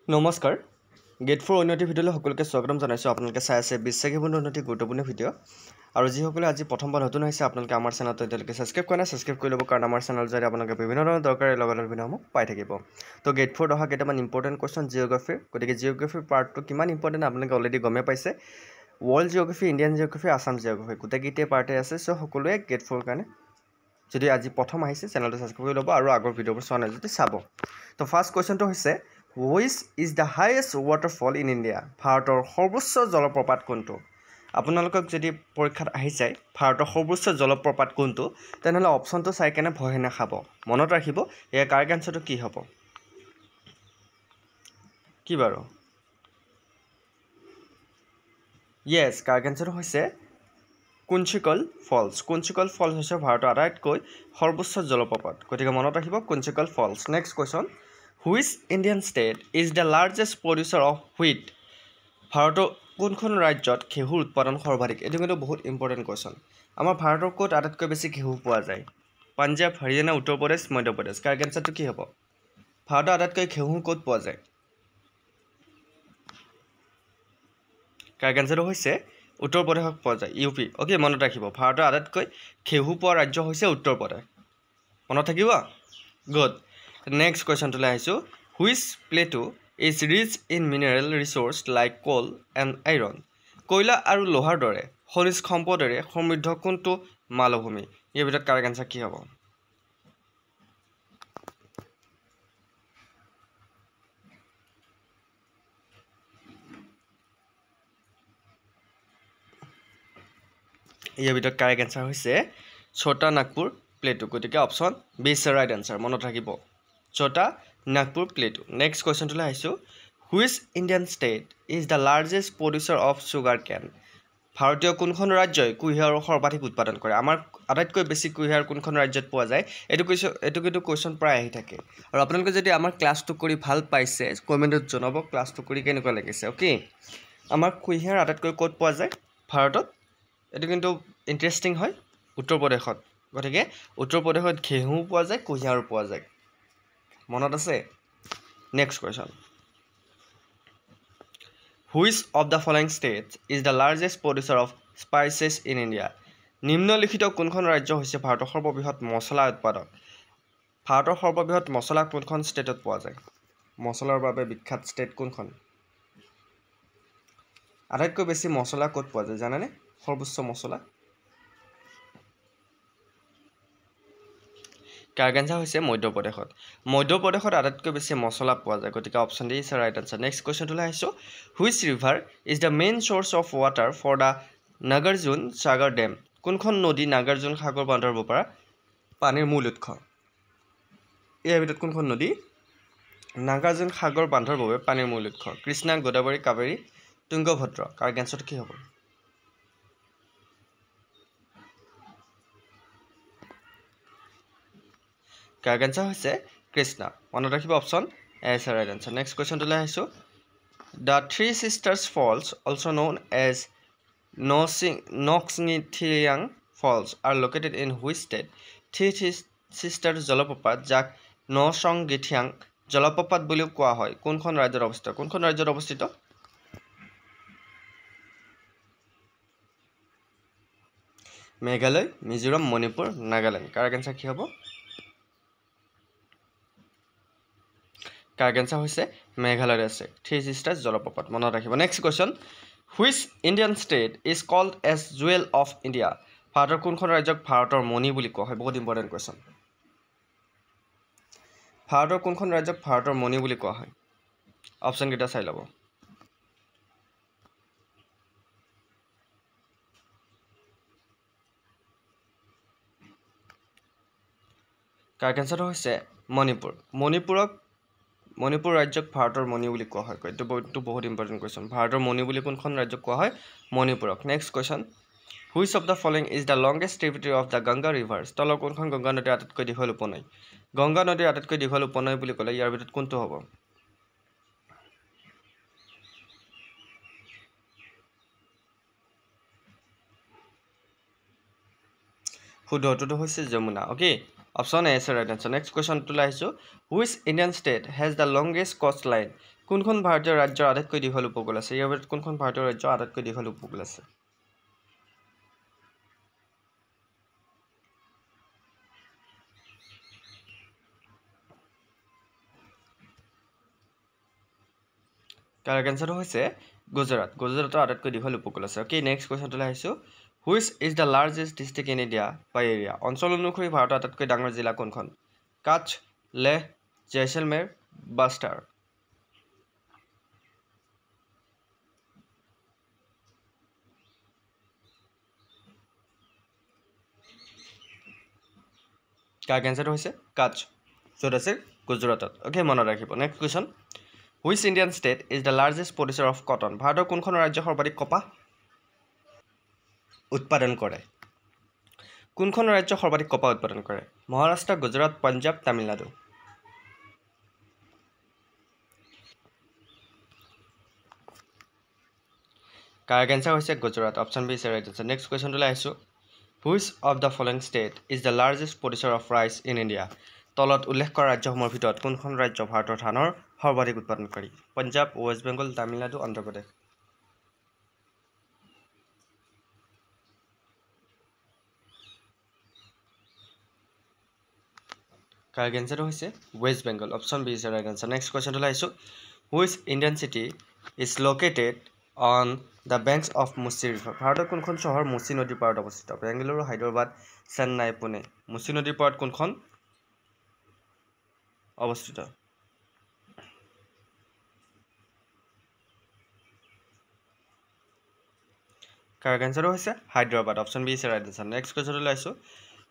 নমস্কাৰ gate for উন্নতি ভিডিঅ'লৈ সকলোকে স্বাগতম জনাইছোঁ আপোনালোকে চাই আছে বিশ্বাসীপূৰ্ণ উন্নতি গুৰুত্বপূৰ্ণ ভিডিঅ' আৰু যিসকলে আজি প্ৰথমবাৰ নতুন হৈছে আপোনালোকে আমাৰ চেনেলটো এতিয়ালৈকে ছাবস্ক্ৰাইব কৰা নাই ছাবস্ক্ৰাইব কৰি ল'ব কাৰণ আমাৰ চেনেল জৰিয়তে আপোনালোকে বিভিন্ন ধৰণৰ দৰকাৰী লগা ভিডিঅ'সমূহ পাই থাকিব তো গেট ফৰত অহা কেইটামান ইম্পৰ্টেণ্ট কুৱেশ্যন জিঅ'গ্ৰাফিৰ গতিকে জিঅ'গ্ৰাফিৰ পাৰ্টটো কিমান ইম্পৰ্টেণ্ট আপোনালোকে অলৰেডি গমে পাইছে world geography Indian geography Assam geography গোটেইকেইটাই পাৰ্টে আছে চ' সকলোৱে গেট ফৰ কাৰণে যদি আজি প্ৰথম আহিছে চেনেলটো ছাবস্ক্ৰাইব কৰি ল'ব আৰু আগৰ ভিডিঅ'বোৰ চোৱা নাই যদি চাব তো ফাৰ্ষ্ট কুৱেশ্যনটো হৈছে Which is the highest waterfall in India? ভাৰতৰ সৰ্বোচ্চ জলপ্ৰপাত কোনটো আপোনালোকক যদি পৰীক্ষাত আহি যায় ভাৰতৰ সৰ্বোচ্চ জলপ্ৰপাত কোনটো তেনেহ'লে অপশ্যনটো চাই কেনে ভয় নাখাব মনত ৰাখিব ইয়াৰ কাৰেক্ট আনসাৰটো কি হ'ব কি বাৰু yes কাৰেক্ট আনসাৰটো হৈছে কুঞ্চিকল ফলছ হৈছে ভাৰতৰ আটাইতকৈ সৰ্বোচ্চ জলপ্ৰপাত গতিকে মনত ৰাখিব Kunchikal falls next question Which Indian state is the largest producer of wheat? ভাৰতৰ কোনখন ৰাজ্যত ঘেঁহুৰ উৎপাদন সৰ্বাধিক এটো কিন্তু বহুত ইম্পৰ্টেণ্ট কোৱেশ্যন আমাৰ ভাৰতৰ ক'ত আটাইতকৈ বেছি ঘেঁহু পোৱা যায় পাঞ্জাব হাৰিয়ানা উত্তৰ প্ৰদেশ মধ্য প্ৰদেশ কাৰেক্ট আনসাৰটো কি হ'ব ভাৰতৰ আটাইতকৈ ঘেঁহু ক'ত পোৱা যায় কাৰেক্ট আনসাৰটো হৈছে উত্তৰ প্ৰদেশত পোৱা যায় ইউপি ওকে মনত ৰাখিব ভাৰতৰ আটাইতকৈ ঘেঁহু পোৱা ৰাজ্য হৈছে উত্তৰ প্ৰদেশ মনত থাকিব good Next question to laisu which plateau is rich in mineral resource like coal and iron koila aru lohar dore khoniz khompodere সমৃদ্ধ কোনটো মালভূমি ইয়াৰ ভিতৰত কাৰেক্ট আনসাৰ কি হ'ব ইয়াৰ ভিতৰত কাৰেক্ট আনসাৰ হৈছে ছোটা নাগপুৰ প্লেটো গতিকে option B is right answer মনত ৰাখিব Chota Nagpur Plateau. Next question to laisu. Which Indian state is the largest producer of sugar cane? ভাৰতীয় কোনখন ৰাজ্যই কুঁহিয়াৰৰ সৰ্বাধিক উৎপাদন কৰে আমাৰ আটাইতকৈ বেছি কুঁহিয়াৰ কোনখন ৰাজ্যত পোৱা যায় এটো কিন্তু কোৱেশ্যন প্ৰায় আহি থাকে আৰু আপোনালোকে যদি আমাৰ ক্লাছটো কৰি ভাল পাইছে কমেন্টত জনাব ক্লাছটো কৰি কেনেকুৱা লাগিছে ওকে আমাৰ কুঁহিয়াৰ আটাইতকৈ ক'ত পোৱা যায় ভাৰতত এটো কিন্তু ইন্টাৰেষ্টিং হয় উত্তৰ প্ৰদেশত গতিকে উত্তৰ প্ৰদেশত ঘেঁহু পোৱা যায় কুঁহিয়াৰ পোৱা যায় মনত আছে next question Which of the following states is the largest producer of spices in India নিম্নলিখিত কোনখন ৰাজ্য হৈছে ভাৰতৰ সৰ্ববৃহৎ মছলা উৎপাদক ভাৰতৰ সৰ্ববৃহৎ মছলা কোনখন ষ্টেটত পোৱা যায় মছলাৰ বাবে বিখ্যাত ষ্টেট কোনখন আটাইতকৈ বেছি মছলা ক'ত পোৱা যায় জানেনে সৰ্বোচ্চ মছলা কাৰেক্ট আনসাৰ হৈছে মধ্য প্ৰদেশত আটাইতকৈ বেছি মছলা পোৱা যায় গতিকে option D is right answer next question টু লাইছো which river is the main source of water for the Nagarjuna Sagar dam কোনখন নদী নাগাৰ্জুন সাগৰ বান্ধৰ পৰা পানীৰ মূল উৎস ইয়াৰ ভিতৰত কোনখন নদী নাগাৰ্জুন সাগৰ বান্ধৰ বাবে পানীৰ মূল উৎস কৃষ্ণা গোদাবৰী কাবেৰী তুংগভদ্ৰ কাৰেক্ট আনসাৰটো কি হ'ব Correct answer হৈছে কৃষ্ণা মনত ৰাখিব option A is right answer next question টু লাইছো The Three Sisters Falls also known as Noxingthiyang Falls are located in which state Three Sisters জলপ্ৰপাত যাক নসংগীথিয়াং জলপ্ৰপাত বুলিও কোৱা হয় কোনখন ৰাজ্যত অৱস্থিত মেঘালয় মিজোৰাম মণিপুৰ নাগালেণ্ড কাৰেক্ট আনসাৰ কি হ'ব কাৰেক্ট আনসাৰ হৈছে মেঘালয়ত আছে থ্ৰী সিষ্টাৰ্ছ জলপ্ৰপাত মনত ৰাখিব next question which Indian state is called as jewel of India ভাৰতৰ কোনখন ৰাজ্যক ভাৰতৰ মণি বুলি কোৱা হয় বহুত ইম্পৰ্টেণ্ট কোৱেশ্যন ভাৰতৰ কোনখন ৰাজ্যক ভাৰতৰ মণি বুলি কোৱা হয় অপশ্যন কেইটা চাই ল'ব কাৰেক্ট আনসাৰটো হৈছে মণিপুৰ ৰাজ্যক ভাৰতৰ মণি বুলি কোৱা হয় এইটো বহুত ইম্পৰ্টেণ্ট কোৱেশ্যন ভাৰতৰ মণি বুলি কোনখন ৰাজ্যক কোৱা হয় মণিপুৰক next question which of the following is the longest tributary of the Ganga river তলৰ কোনখন গংগা নদীৰ আটাইতকৈ দীঘল উপনৈ গংগা নদীৰ আটাইতকৈ দীঘল উপনৈ বুলি ক'লে ইয়াৰ ভিতৰত কোনটো হ'ব শুদ্ধটো হৈছে Yamuna okay Option A is the right answer. Next question to Laisu. Which Indian state has the longest coastline? কোনখন ভাৰতীয় ৰাজ্যৰ আটাইতকৈ দীঘল উপকূল আছে ইয়াৰ ভিতৰত কোনখন ভাৰতীয় ৰাজ্যৰ আটাইতকৈ দীঘল উপকূল আছে কাৰেক্ট আনসাৰটো হৈছে গুজৰাটৰ আটাইতকৈ দীঘল উপকূল আছে ওকে নেক্সট কোৱেশ্চনটোলৈ আহিছোঁ which is the largest district in India by area অঞ্চল অনুসৰি ভাৰতৰ আটাইতকৈ ডাঙৰ জিলা কোনখন কাচ্ছ লেহ জয়সলমেৰ বাষ্টাৰ কাৰেক্ট আনসাৰটো হৈছে কাচ্ছ য'ত আছে গুজৰাটত ওকে মনত ৰাখিব next question which Indian state is the largest producer of cotton ভাৰতৰ কোনখন ৰাজ্য সৰ্বাধিক কপাহ উৎপাদন কৰে কোনখন ৰাজ্য সৰ্বাধিক কপাহ উৎপাদন কৰে মহাৰাষ্ট্ৰ গুজৰাট পঞ্জাৱ তামিলনাডু কাৰেক্ট আনসাৰ হৈছে Gujarat option B is right answer next কুৱেশ্যনটোলৈ আহিছোঁ which of the following state is the largest producer of rice in India তলত উল্লেখ কৰা ৰাজ্যসমূহৰ ভিতৰত কোনখন ৰাজ্য ভাৰতৰ ধানৰ সৰ্বাধিক উৎপাদনকাৰী পঞ্জাৱ ৱেষ্ট বেংগল তামিলনাডু অন্ধ্ৰপ্ৰদেশ কাৰেক্ট আনসাৰটো হৈছে West Bengal option B is right answer next কুৱেশ্যনটোলৈ আহিছোঁ which Indian city is located on the banks of Musi river ভাৰতৰ কোনখন চহৰ মুচি নদীৰ পাৰত অৱস্থিত বেংগালুৰু হায়দৰাবাদ চেন্নাই পুনে মুচি নদীৰ পাৰত কোনখন অৱস্থিত কাৰেক্ট আনসাৰটো হৈছে Hyderabad option B is right answer next কুৱেশ্যনটোলৈ আহিছোঁ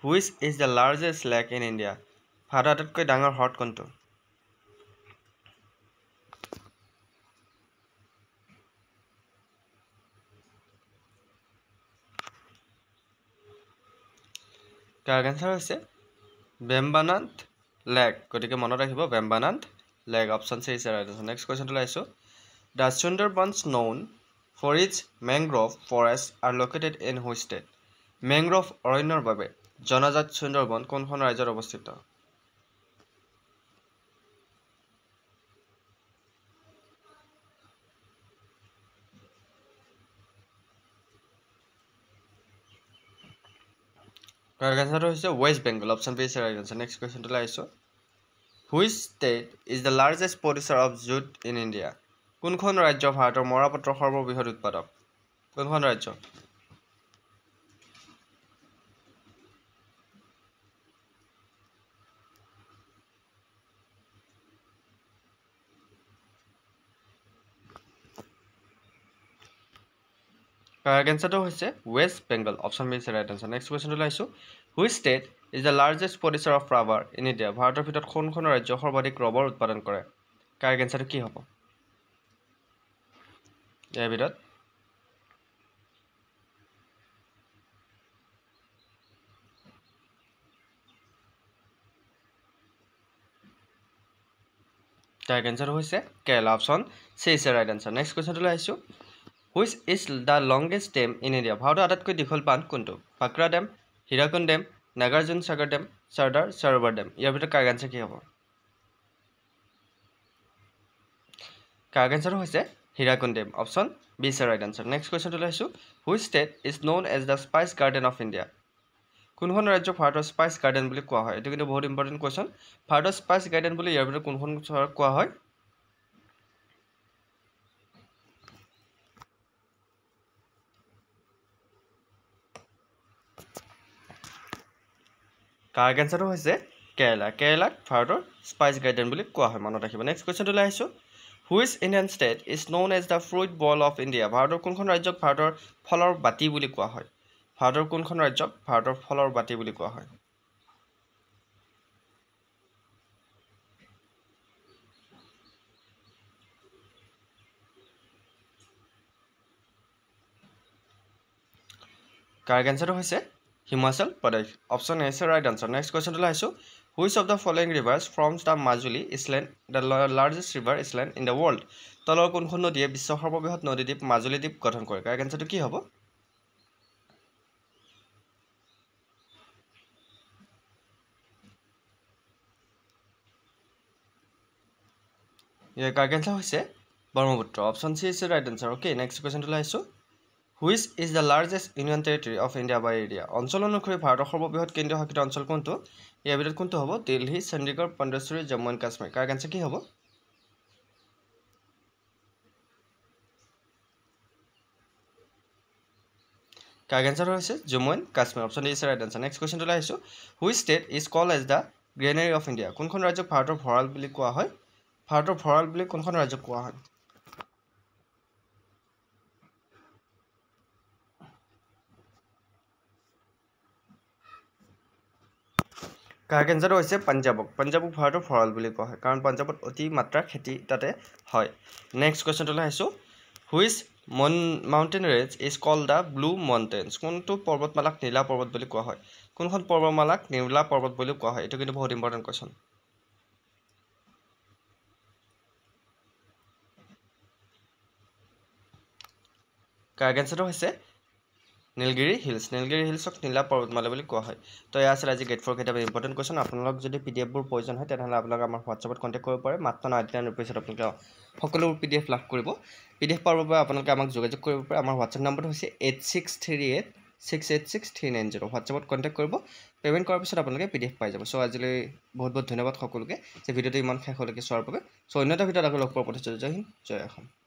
which is the largest lake in India ভাৰতৰ আটাইতকৈ ডাঙৰ হ্ৰদ কোনটো কাৰেক্ট আনসাৰ হৈছে বেম্বানান্থ লেক গতিকে মনত ৰাখিব Vembanad lake option C is right answer next কুৱেশ্যনটোলৈ আহিছোঁ the Sundarbans known for its mangrove forest are located in which state mangrove অৰণ্যৰ বাবে জনাজাত সুন্দৰবন কোনখন ৰাজ্যত অৱস্থিত কাৰেক্ট আনসাৰটো হৈছে West Bengal option B is right answer next কুৱেশ্যনটোলৈ আহিছোঁ which state is the largest producer of jute in India কোনখন ৰাজ্য ভাৰতৰ মৰাপাটৰ সৰ্ববৃহৎ উৎপাদক কোনখন ৰাজ্য কাৰেক্ট আনসাৰটো হৈছে West Bengal option B is right answer next কুৱেশ্যনটোলৈ আহিছোঁ which state is the largest producer of rubber in India ভাৰতৰ ভিতৰত কোনখন ৰাজ্য সৰ্বাধিক ৰবৰ উৎপাদন কৰে কাৰেক্ট আনসাৰটো কি হ'ব ইয়াৰ ভিতৰত কাৰেক্ট আনসাৰটো হৈছে Kerala option C is right answer next কুৱেশ্যনটোলৈ আহিছোঁ which is the longest dam in India ভাৰতৰ আটাইতকৈ দীঘল বান্ধ কোনটো Bhakra dam Hirakud dam Nagarjuna Sagar dam Sardar Sarovar dam ইয়াৰ ভিতৰত কাৰেক্ট আনসাৰ কি হ'ব কাৰেক্ট আনসাৰটো হৈছে Hirakud dam option B is right answer next কুৱেশ্যনটোলৈ আহিছোঁ which state is known as the spice garden of India কোনখন ৰাজ্যক ভাৰতৰ স্পাইচ গাৰ্ডেন বুলি কোৱা হয় এইটো কিন্তু বহুত ইম্পৰ্টেণ্ট কুৱেশ্যন ভাৰতৰ স্পাইচ গাৰ্ডেন বুলি ইয়াৰ ভিতৰত কোনখন চহৰক কোৱা হয় কাৰেক্ট আনসাৰটো হৈছে কেৰেলাক ভাৰতৰ স্পাইচ গাৰ্ডেন বুলি কোৱা হয় মনত ৰাখিব নেক্সট কুৱেশ্যনটোলৈ আহিছোঁ which Indian state is known as the fruit bowl of India ভাৰতৰ কোনখন ৰাজ্যক ভাৰতৰ ফলৰ বাটি বুলি কোৱা হয় ভাৰতৰ কোনখন ৰাজ্যক ভাৰতৰ ফলৰ বাটি বুলি কোৱা হয় কাৰেক্ট আনসাৰটো হৈছে Himachal Pradesh option A is right answer next কুৱেশ্যনটোলৈ আহিছোঁ which of the following rivers forms the Majuli island the largest river island in the world তলৰ কোনখন নদীয়ে বিশ্বৰ সৰ্ববৃহৎ নদীদ্বীপ মাজুলী দ্বীপ গঠন কৰে কাৰেক্ট আনসাৰটো কি হ'ব ইয়াৰ কাৰেক্ট এনচাৰ হৈছে Brahmaputra. Option C is right answer. Okay, next কুৱেশ্যনটোলৈ আহিছোঁ। Which is the largest union territory of India by area? অঞ্চল অনুসৰি ভাৰতৰ সৰ্ববৃহৎ কেন্দ্ৰীয় শাসিত অঞ্চল কোনটো? ইয়াৰ ভিতৰত কোনটো হ'ব? Delhi, Chandigarh, Pondicherry, Jammu and Kashmir. Correct answer কি হ'ব? কাৰেক্ট এনচাৰ হৈছে Jammu and Kashmir. Option D is right answer. Next কুৱেশ্যনটোলৈ আহিছোঁ। Which state is called as the granary of India? কোনখন ৰাজ্যক ভাৰতৰ ভঁৰাল বুলি কোৱা হয়? ভাৰতৰ ভঁৰাল বুলি কোনখন ৰাজ্যক কোৱা হয়? কাৰেক্ট এনচাৰটো হৈছে পাঞ্জাৱক। পাঞ্জাৱক ভাৰতৰ ভঁৰাল বুলি কোৱা হয়, কাৰণ পাঞ্জাৱত অতি মাত্ৰাৰ খেতি তাতে হয়। নেক্সট কুৱেশ্যনটোলৈ আহিছোঁ। Which mountain range is called the blue mountains? কোনটো পৰ্বতমালাক নীলা পৰ্বত বুলি কোৱা হয়? কোনখন পৰ্বতমালাক নীলা পৰ্বত বুলি কোৱা হয়? এইটো কিন্তু বহুত ইম্পৰ্টেণ্ট কুৱেশ্যন। কাৰেক্ট এনচাৰটো হৈছে নীলগিৰি হিলছ। নীলগিৰি হিলছক নীলা পৰ্বতমালা বুলি কোৱা হয়। তো এয়া আছিল আজি গেট 4 কিতাপৰ ইম্পৰ্টেণ্ট কুৱেশ্যন। আপোনালোক যদি PDF বোৰ প্ৰয়োজন হয় তেনেহ'লে আপোনালোকে আমাৰ হোৱাটছআপত কণ্টেক্ট কৰিব পাৰে। মাত্ৰ 99 ৰুপিছত আপোনালোকে সকলো PDF লাভ কৰিব। PDF পাবৰ বাবে আপোনালোকে আমাক যোগাযোগ কৰিব পাৰে। আমাৰ হোৱাটছআপ নম্বৰটো হৈছে 8638686390। হোৱাটছআপত কণ্টেক্ট কৰিব। পে'মেণ্ট কৰাৰ পিছত আপোনালোকে PDF পাই যাব। চ' আজিলৈ বহুত বহুত ধন্যবাদ সকলোকে যে ভিডিঅ'টো ইমান শেষলৈকে চোৱাৰ বাবে। চ' অন্য এটা ভিডিঅ'ত আকৌ লগ পোৱাৰ প্ৰতিশ্ৰুতি। জয় হিন্দ, জয় অসম।